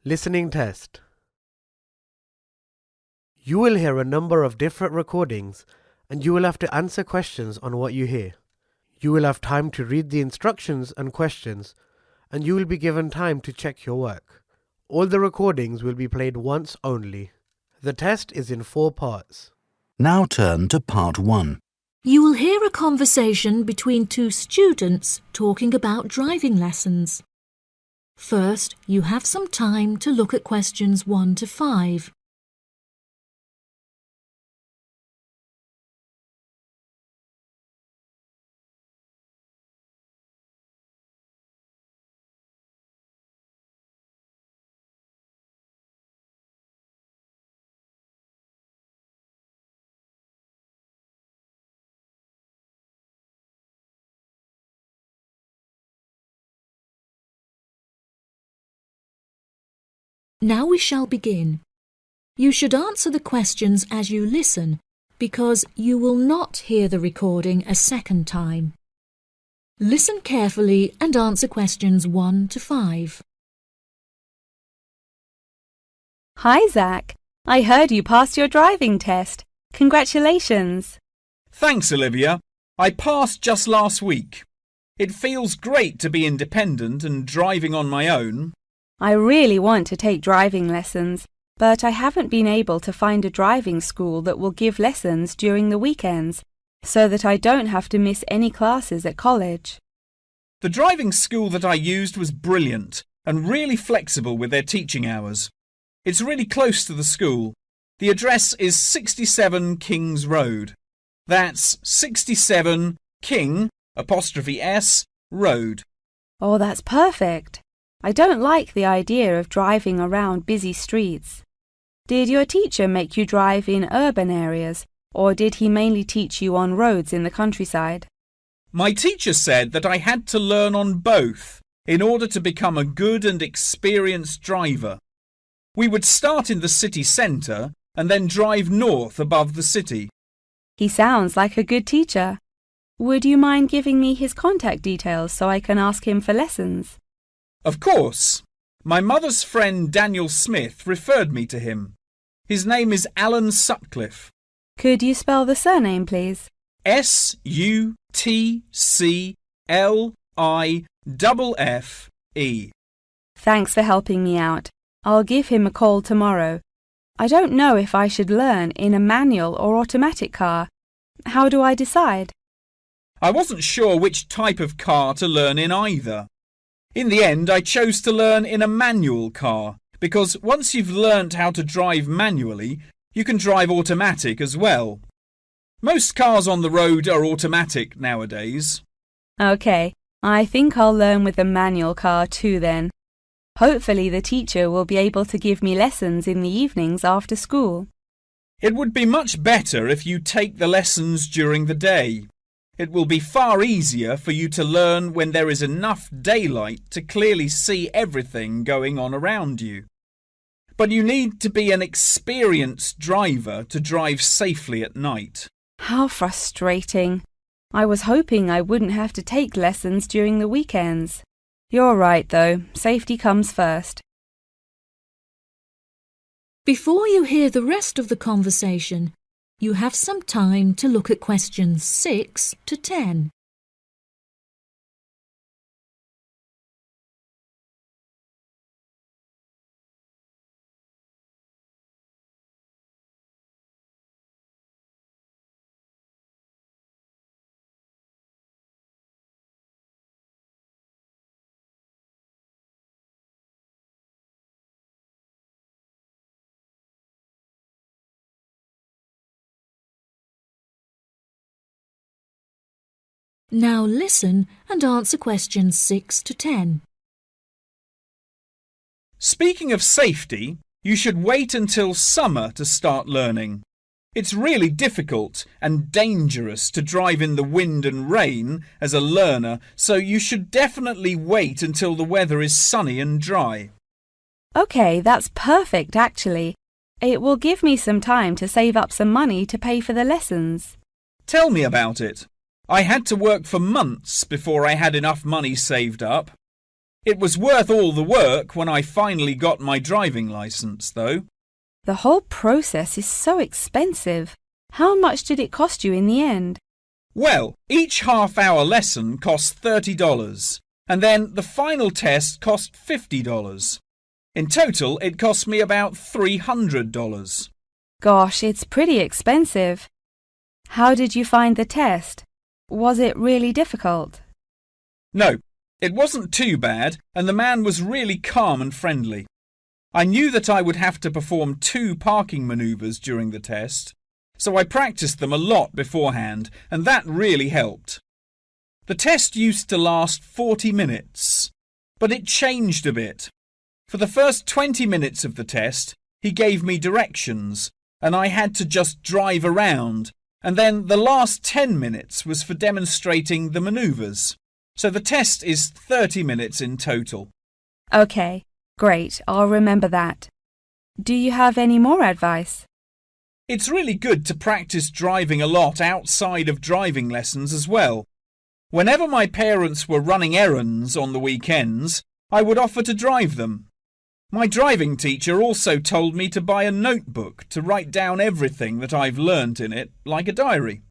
Listening test. You will hear a number of different recordings and you will have to answer questions on what you hear. You will have time to read the instructions and questions and you will be given time to check your work. All the recordings will be played once only. The test is in 4 parts. Now turn to part 1. You will hear a conversation between 2 students talking about driving lessons. First, you have some time to look at questions 1 to 5. Now we shall begin. You should answer the questions as you listen, because you will not hear the recording a second time. Listen carefully and answer questions 1 to 5. Hi, Zach. I heard you passed your driving test. Congratulations. Thanks, Olivia. I passed just last week. It feels great to be independent and driving on my own. I really want to take driving lessons, but I haven't been able to find a driving school that will give lessons during the weekends, so that I don't have to miss any classes at college. The driving school that I used was brilliant and really flexible with their teaching hours. It's really close to the school. The address is 67 Kings Road. That's 67 King''S Road. Oh, that's perfect. I don't like the idea of driving around busy streets. Did your teacher make you drive in urban areas, or did he mainly teach you on roads in the countryside? My teacher said that I had to learn on both in order to become a good and experienced driver. We would start in the city centre and then drive north above the city. He sounds like a good teacher. Would you mind giving me his contact details so I can ask him for lessons? Of course. My mother's friend Daniel Smith referred me to him. His name is Alan Sutcliffe. Could you spell the surname, please? Sutcliffe. Thanks for helping me out. I'll give him a call tomorrow. I don't know if I should learn in a manual or automatic car. How do I decide? I wasn't sure which type of car to learn in either. In the end, I chose to learn in a manual car because once you've learnt how to drive manually, you can drive automatic as well. Most cars on the road are automatic nowadays. OK, I think I'll learn with a manual car too then. Hopefully the teacher will be able to give me lessons in the evenings after school. It would be much better if you take the lessons during the day. It will be far easier for you to learn when there is enough daylight to clearly see everything going on around you. But you need to be an experienced driver to drive safely at night. How frustrating. I was hoping I wouldn't have to take lessons during the weekends. You're right, though. Safety comes first. Before you hear the rest of the conversation, you have some time to look at questions 6 to 10. Now listen and answer questions 6 to 10. Speaking of safety, you should wait until summer to start learning. It's really difficult and dangerous to drive in the wind and rain as a learner, so you should definitely wait until the weather is sunny and dry. OK, that's perfect actually. It will give me some time to save up some money to pay for the lessons. Tell me about it. I had to work for months before I had enough money saved up. It was worth all the work when I finally got my driving licence, though. The whole process is so expensive. How much did it cost you in the end? Well, each half-hour lesson cost $30, and then the final test cost $50. In total, it cost me about $300. Gosh, it's pretty expensive. How did you find the test? Was it really difficult? No, it wasn't too bad, and the man was really calm and friendly. I knew that I would have to perform 2 parking manoeuvres during the test, so I practiced them a lot beforehand, and that really helped. The test used to last 40 minutes, but it changed a bit. For the first 20 minutes of the test, he gave me directions, and I had to just drive around, and then the last 10 minutes was for demonstrating the manoeuvres. So the test is 30 minutes in total. Okay, great. I'll remember that. Do you have any more advice? It's really good to practice driving a lot outside of driving lessons as well. Whenever my parents were running errands on the weekends, I would offer to drive them. My driving teacher also told me to buy a notebook to write down everything that I've learnt in it, like a diary.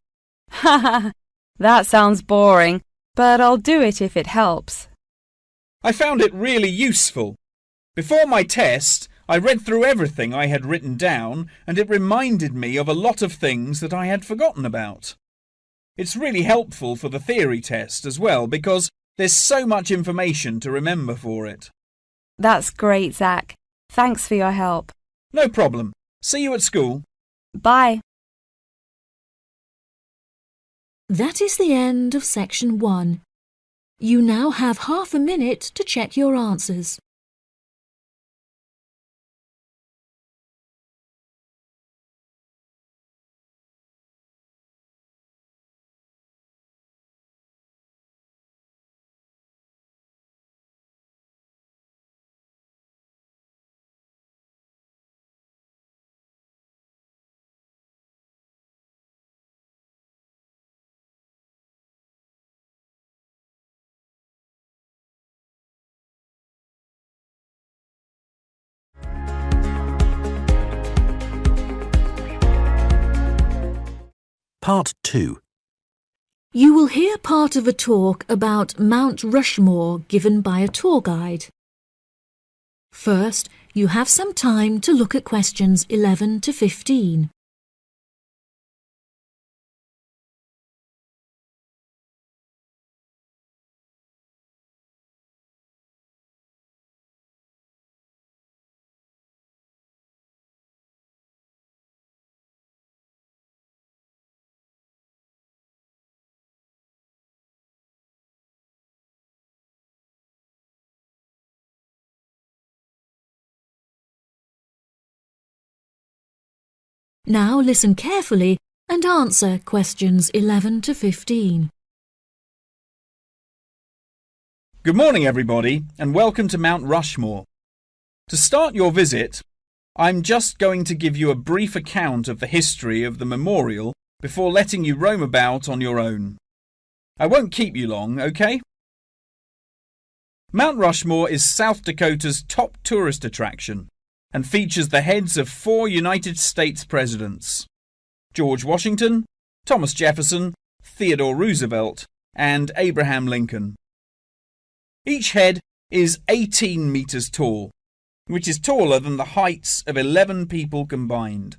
Haha, that sounds boring, but I'll do it if it helps. I found it really useful. Before my test, I read through everything I had written down, and it reminded me of a lot of things that I had forgotten about. It's really helpful for the theory test as well, because there's so much information to remember for it. That's great, Zach. Thanks for your help. No problem. See you at school. Bye. That is the end of section 1. You now have half a minute to check your answers. Part 2. You will hear part of a talk about Mount Rushmore given by a tour guide. First, you have some time to look at questions 11 to 15. Now listen carefully and answer questions 11 to 15. Good morning, everybody, and welcome to Mount Rushmore. To start your visit, I'm just going to give you a brief account of the history of the memorial before letting you roam about on your own. I won't keep you long, okay? Mount Rushmore is South Dakota's top tourist attraction and features the heads of 4 United States presidents: George Washington, Thomas Jefferson, Theodore Roosevelt, and Abraham Lincoln. Each head is 18 meters tall, which is taller than the heights of 11 people combined.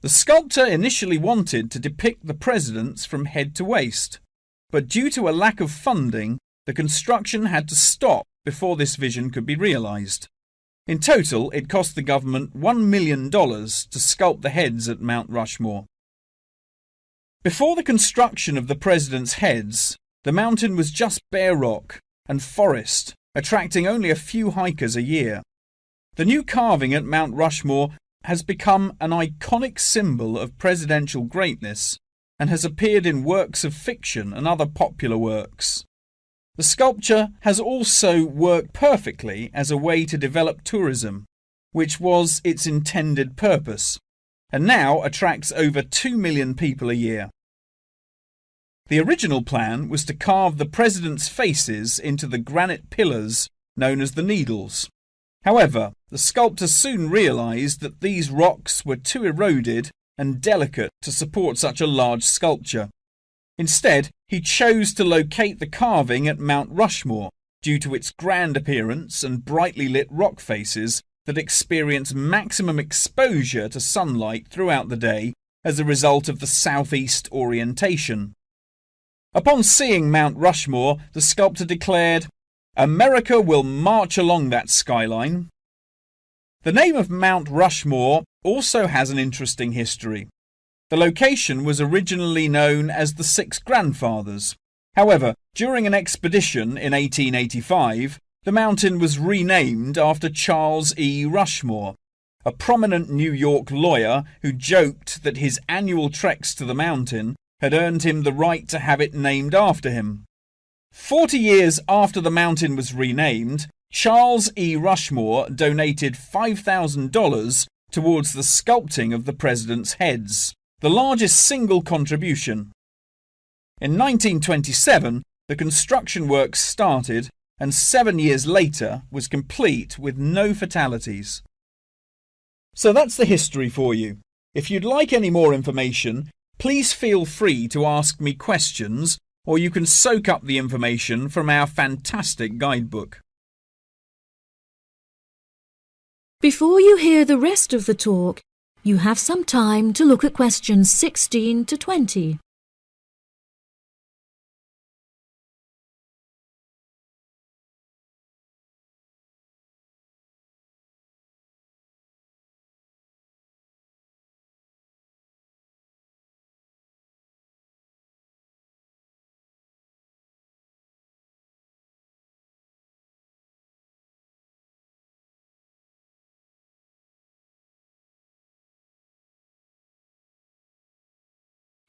The sculptor initially wanted to depict the presidents from head to waist, but due to a lack of funding, the construction had to stop before this vision could be realized. In total, it cost the government $1 million to sculpt the heads at Mount Rushmore. Before the construction of the presidents' heads, the mountain was just bare rock and forest, attracting only a few hikers a year. The new carving at Mount Rushmore has become an iconic symbol of presidential greatness and has appeared in works of fiction and other popular works. The sculpture has also worked perfectly as a way to develop tourism, which was its intended purpose, and now attracts over 2 million people a year. The original plan was to carve the presidents' faces into the granite pillars known as the Needles. However, the sculptor soon realised that these rocks were too eroded and delicate to support such a large sculpture. Instead, he chose to locate the carving at Mount Rushmore due to its grand appearance and brightly lit rock faces that experience maximum exposure to sunlight throughout the day as a result of the southeast orientation. Upon seeing Mount Rushmore, the sculptor declared, "America will march along that skyline." The name of Mount Rushmore also has an interesting history. The location was originally known as the Six Grandfathers. However, during an expedition in 1885, the mountain was renamed after Charles E. Rushmore, a prominent New York lawyer who joked that his annual treks to the mountain had earned him the right to have it named after him. 40 years after the mountain was renamed, Charles E. Rushmore donated $5,000 towards the sculpting of the president's heads, the largest single contribution. In 1927, the construction work started and 7 years later was complete with no fatalities. So that's the history for you. If you'd like any more information, please feel free to ask me questions, or you can soak up the information from our fantastic guidebook. Before you hear the rest of the talk, you have some time to look at questions 16 to 20.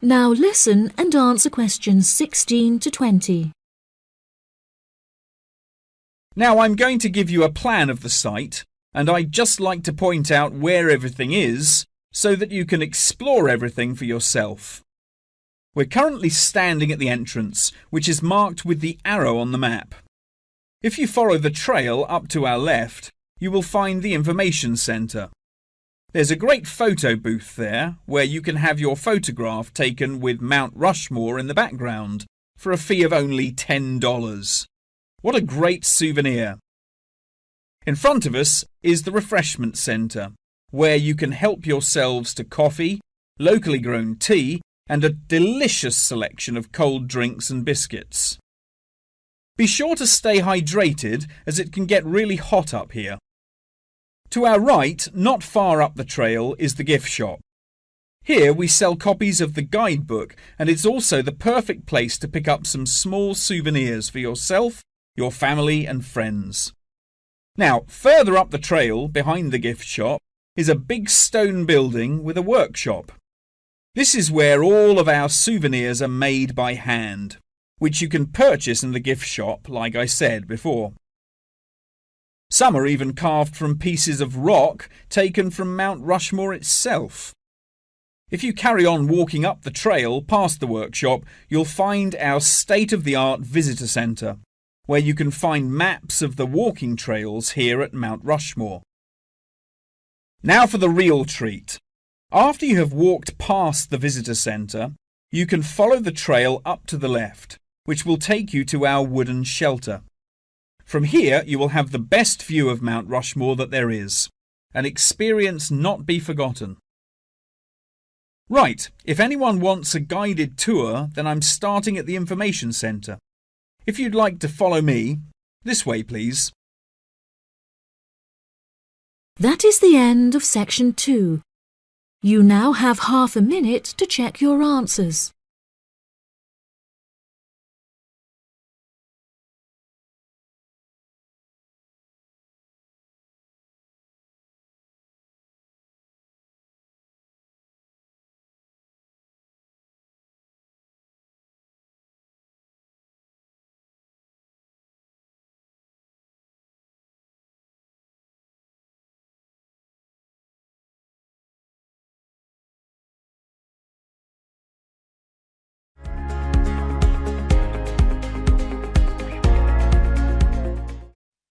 Now listen and answer questions 16 to 20. Now I'm going to give you a plan of the site, and I'd just like to point out where everything is so that you can explore everything for yourself. We're currently standing at the entrance, which is marked with the arrow on the map. If you follow the trail up to our left, you will find the information centre. There's a great photo booth there where you can have your photograph taken with Mount Rushmore in the background for a fee of only $10. What a great souvenir! In front of us is the refreshment centre, where you can help yourselves to coffee, locally grown tea, and a delicious selection of cold drinks and biscuits. Be sure to stay hydrated as it can get really hot up here. To our right, not far up the trail, is the gift shop. Here we sell copies of the guidebook, and it's also the perfect place to pick up some small souvenirs for yourself, your family and friends. Now, further up the trail, behind the gift shop, is a big stone building with a workshop. This is where all of our souvenirs are made by hand, which you can purchase in the gift shop, like I said before. Some are even carved from pieces of rock taken from Mount Rushmore itself. If you carry on walking up the trail past the workshop, you'll find our state-of-the-art visitor centre, where you can find maps of the walking trails here at Mount Rushmore. Now for the real treat. After you have walked past the visitor centre, you can follow the trail up to the left, which will take you to our wooden shelter. From here you will have the best view of Mount Rushmore that there is, an experience not be forgotten. Right, if anyone wants a guided tour, then I'm starting at the information centre. If you'd like to follow me, this way please. That is the end of section 2. You now have half a minute to check your answers.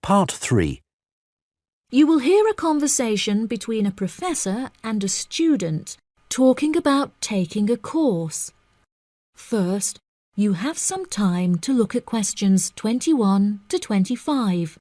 Part 3. You will hear a conversation between a professor and a student talking about taking a course. First, you have some time to look at questions 21 to 25.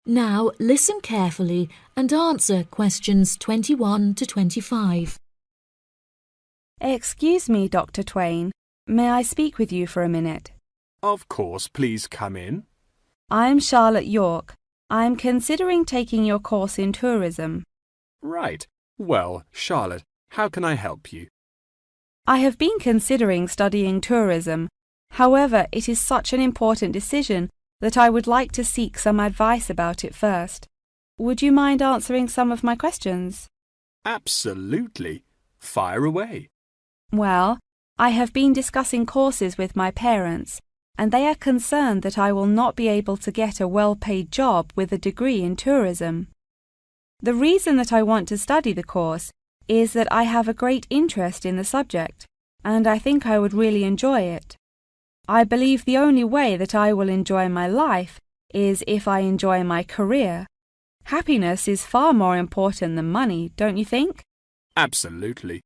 Now listen carefully and answer questions 21 to 25. Excuse me, Dr. Twain. May I speak with you for a minute? Of course, please come in. I'm Charlotte York. I'm considering taking your course in tourism. Right. Well, Charlotte, how can I help you? I have been considering studying tourism. However, it is such an important decision that I would like to seek some advice about it first. Would you mind answering some of my questions? Absolutely. Fire away. Well, I have been discussing courses with my parents, and they are concerned that I will not be able to get a well-paid job with a degree in tourism. The reason that I want to study the course is that I have a great interest in the subject, and I think I would really enjoy it. I believe the only way that I will enjoy my life is if I enjoy my career. Happiness is far more important than money, don't you think? Absolutely.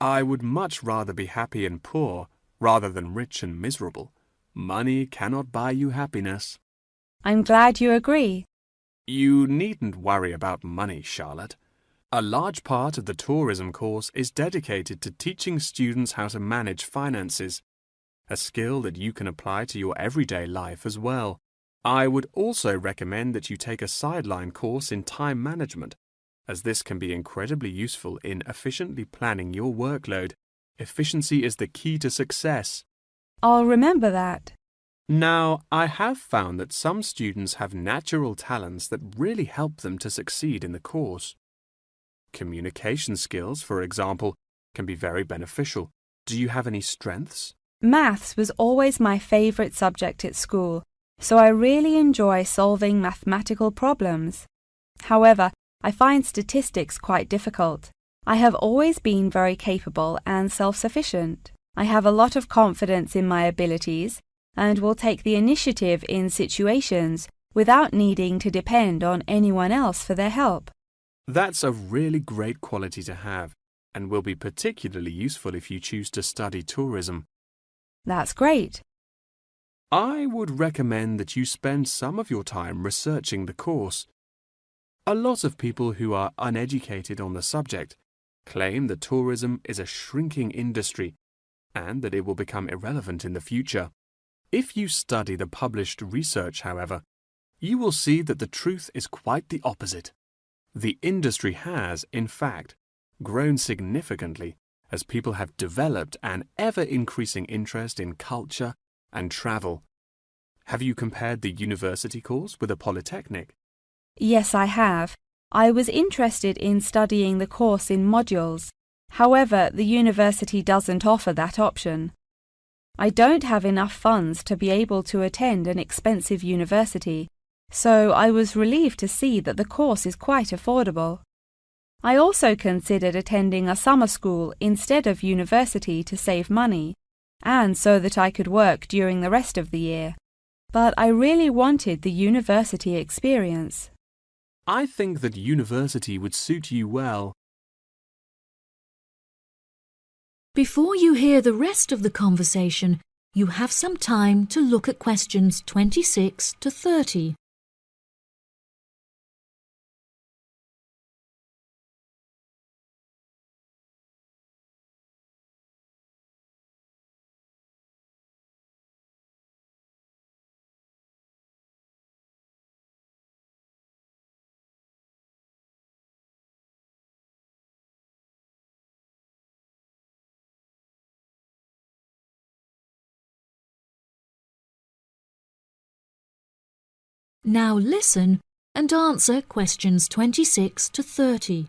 I would much rather be happy and poor rather than rich and miserable. Money cannot buy you happiness. I'm glad you agree. You needn't worry about money, Charlotte. A large part of the tourism course is dedicated to teaching students how to manage finances, a skill that you can apply to your everyday life as well. I would also recommend that you take a sideline course in time management, as this can be incredibly useful in efficiently planning your workload. Efficiency is the key to success. I'll remember that. Now, I have found that some students have natural talents that really help them to succeed in the course. Communication skills, for example, can be very beneficial. Do you have any strengths? Maths was always my favourite subject at school, so I really enjoy solving mathematical problems. However, I find statistics quite difficult. I have always been very capable and self-sufficient. I have a lot of confidence in my abilities and will take the initiative in situations without needing to depend on anyone else for their help. That's a really great quality to have and will be particularly useful if you choose to study tourism. That's great. I would recommend that you spend some of your time researching the course. A lot of people who are uneducated on the subject claim that tourism is a shrinking industry and that it will become irrelevant in the future. If you study the published research, however, you will see that the truth is quite the opposite. The industry has, in fact, grown significantly as people have developed an ever-increasing interest in culture and travel. Have you compared the university course with a polytechnic? Yes, I have. I was interested in studying the course in modules. However, the university doesn't offer that option. I don't have enough funds to be able to attend an expensive university, so I was relieved to see that the course is quite affordable. I also considered attending a summer school instead of university to save money, and so that I could work during the rest of the year. But I really wanted the university experience. I think that university would suit you well. Before you hear the rest of the conversation, you have some time to look at questions 26 to 30. Now listen and answer questions 26 to 30.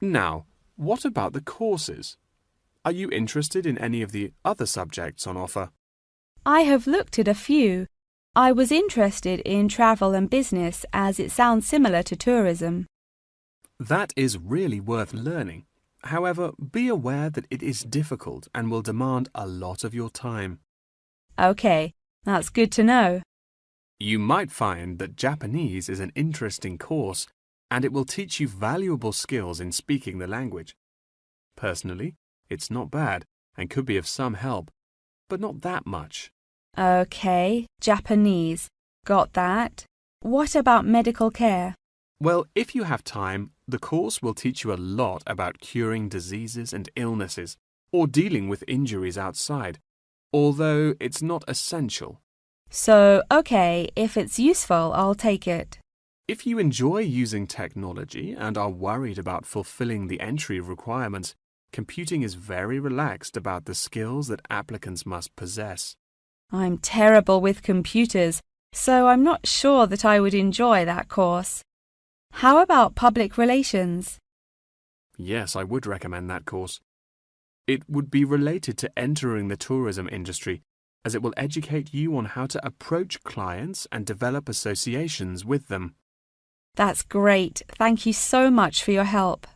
Now, what about the courses? Are you interested in any of the other subjects on offer? I have looked at a few. I was interested in travel and business as it sounds similar to tourism. That is really worth learning. However, be aware that it is difficult and will demand a lot of your time. Okay, that's good to know. You might find that Japanese is an interesting course and it will teach you valuable skills in speaking the language. Personally, it's not bad and could be of some help, but not that much. Okay, Japanese. Got that. What about medical care? Well, if you have time, the course will teach you a lot about curing diseases and illnesses or dealing with injuries outside, although it's not essential. So, okay, if it's useful, I'll take it. If you enjoy using technology and are worried about fulfilling the entry requirements, computing is very relaxed about the skills that applicants must possess. I'm terrible with computers, so I'm not sure that I would enjoy that course. How about public relations? Yes, I would recommend that course. It would be related to entering the tourism industry, as it will educate you on how to approach clients and develop associations with them. That's great. Thank you so much for your help.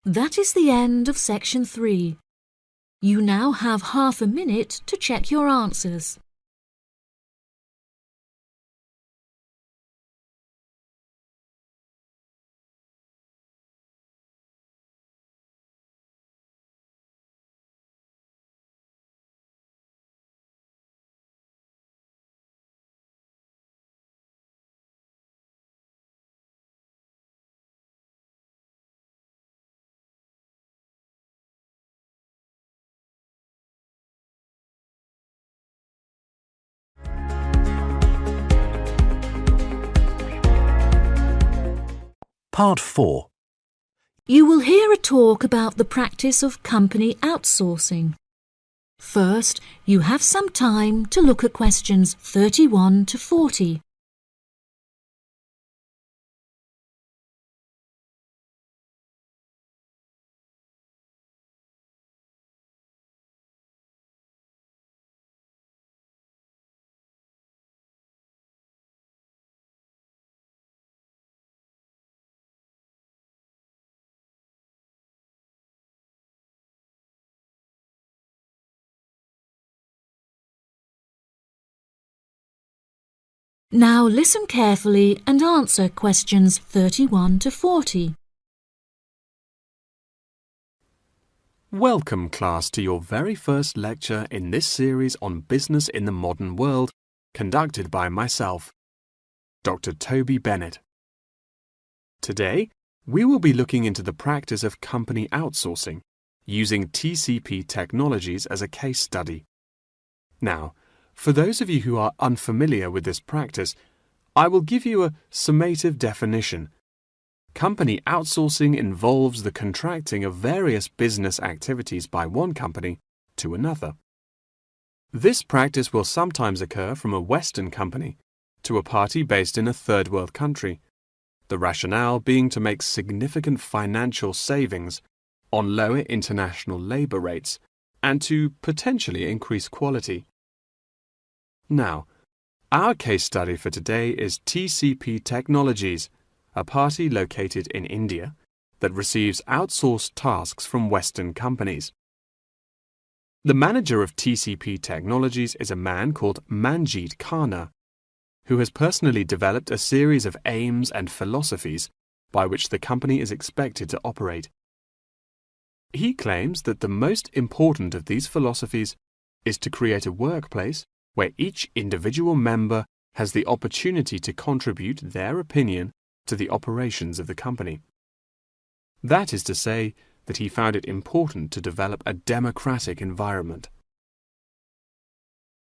That is the end of section 3. You now have half a minute to check your answers. Part 4. You will hear a talk about the practice of company outsourcing. First, you have some time to look at questions 31 to 40. Now listen carefully and answer questions 31 to 40. Welcome, class, to your very first lecture in this series on business in the modern world, conducted by myself, Dr. Toby Bennett. Today, we will be looking into the practice of company outsourcing, using TCP technologies as a case study. Now, for those of you who are unfamiliar with this practice, I will give you a summative definition. Company outsourcing involves the contracting of various business activities by one company to another. This practice will sometimes occur from a Western company to a party based in a third world country, the rationale being to make significant financial savings on lower international labor rates and to potentially increase quality. Now, our case study for today is TCP Technologies, a party located in India that receives outsourced tasks from Western companies. The manager of TCP Technologies is a man called Manjeet Khanna, who has personally developed a series of aims and philosophies by which the company is expected to operate. He claims that the most important of these philosophies is to create a workplace where each individual member has the opportunity to contribute their opinion to the operations of the company. That is to say that he found it important to develop a democratic environment.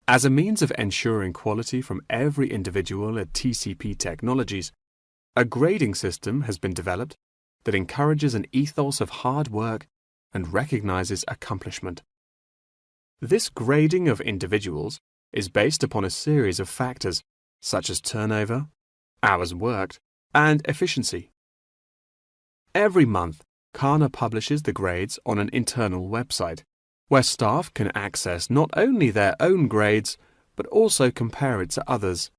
As a means of ensuring quality from every individual at TCP Technologies, a grading system has been developed that encourages an ethos of hard work and recognizes accomplishment. This grading of individuals is based upon a series of factors such as turnover, hours worked, and efficiency. Every month, Kana publishes the grades on an internal website, where staff can access not only their own grades, but also compare it to others.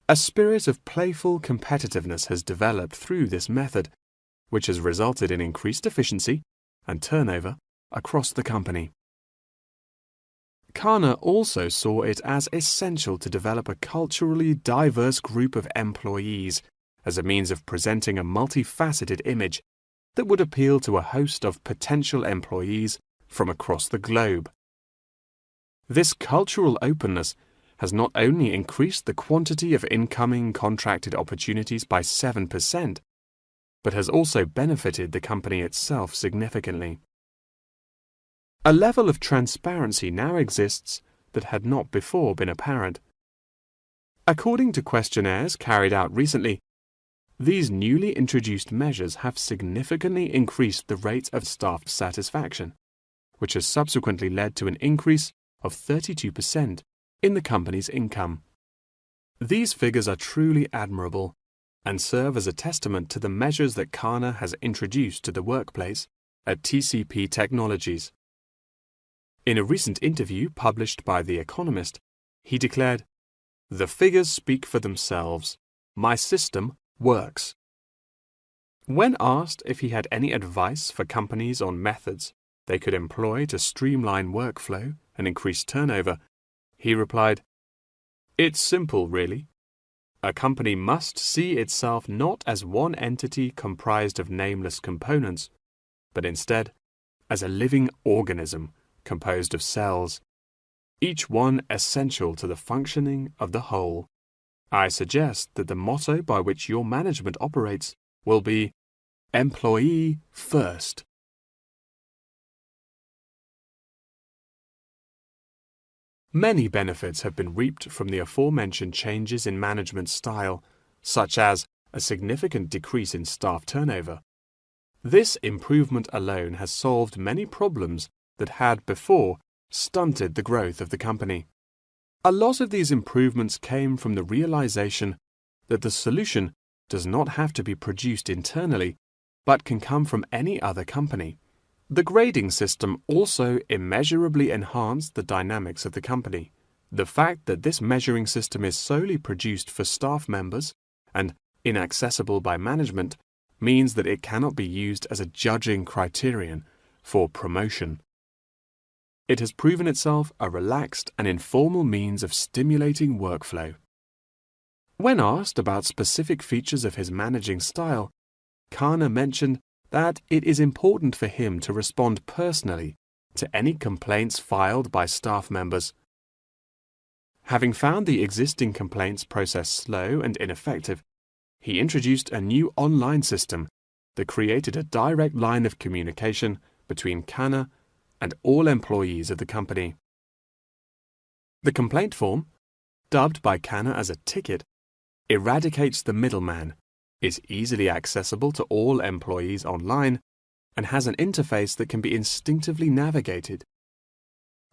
A spirit of playful competitiveness has developed through this method, which has resulted in increased efficiency and turnover across the company. Kana also saw it as essential to develop a culturally diverse group of employees as a means of presenting a multifaceted image that would appeal to a host of potential employees from across the globe. This cultural openness has not only increased the quantity of incoming contracted opportunities by 7%, but has also benefited the company itself significantly. A level of transparency now exists that had not before been apparent. According to questionnaires carried out recently, these newly introduced measures have significantly increased the rate of staff satisfaction, which has subsequently led to an increase of 32% in the company's income. These figures are truly admirable and serve as a testament to the measures that Kana has introduced to the workplace at TCP Technologies. In a recent interview published by The Economist, he declared, "The figures speak for themselves. My system works." When asked if he had any advice for companies on methods they could employ to streamline workflow and increase turnover, he replied, "It's simple, really. A company must see itself not as one entity comprised of nameless components, but instead as a living organism composed of cells, each one essential to the functioning of the whole. I suggest that the motto by which your management operates will be Employee First." Many benefits have been reaped from the aforementioned changes in management style, such as a significant decrease in staff turnover. This improvement alone has solved many problems that had before stunted the growth of the company. A lot of these improvements came from the realization that the solution does not have to be produced internally, but can come from any other company. The grading system also immeasurably enhanced the dynamics of the company. The fact that this measuring system is solely produced for staff members and inaccessible by management means that it cannot be used as a judging criterion for promotion. It has proven itself a relaxed and informal means of stimulating workflow. When asked about specific features of his managing style, Kana mentioned that it is important for him to respond personally to any complaints filed by staff members. Having found the existing complaints process slow and ineffective, he introduced a new online system that created a direct line of communication between Kana and all employees of the company. The complaint form, dubbed by Kana as a ticket, eradicates the middleman, is easily accessible to all employees online, and has an interface that can be instinctively navigated.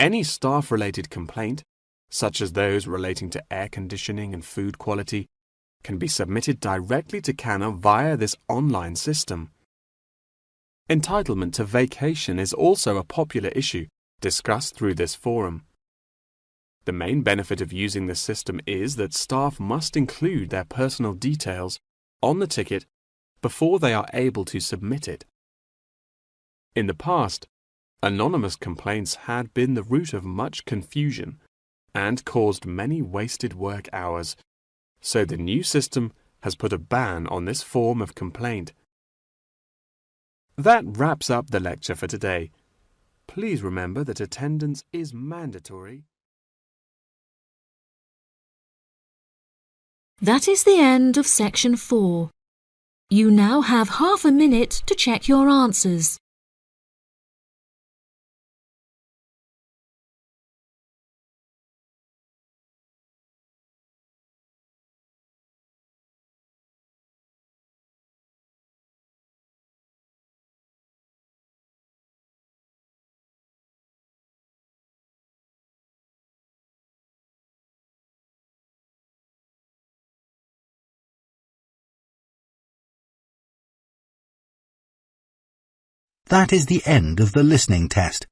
Any staff-related complaint, such as those relating to air conditioning and food quality, can be submitted directly to Kana via this online system. Entitlement to vacation is also a popular issue discussed through this forum. The main benefit of using this system is that staff must include their personal details on the ticket before they are able to submit it. In the past, anonymous complaints had been the root of much confusion and caused many wasted work hours, so the new system has put a ban on this form of complaint. That wraps up the lecture for today. Please remember that attendance is mandatory. That is the end of section 4. You now have half a minute to check your answers. That is the end of the listening test.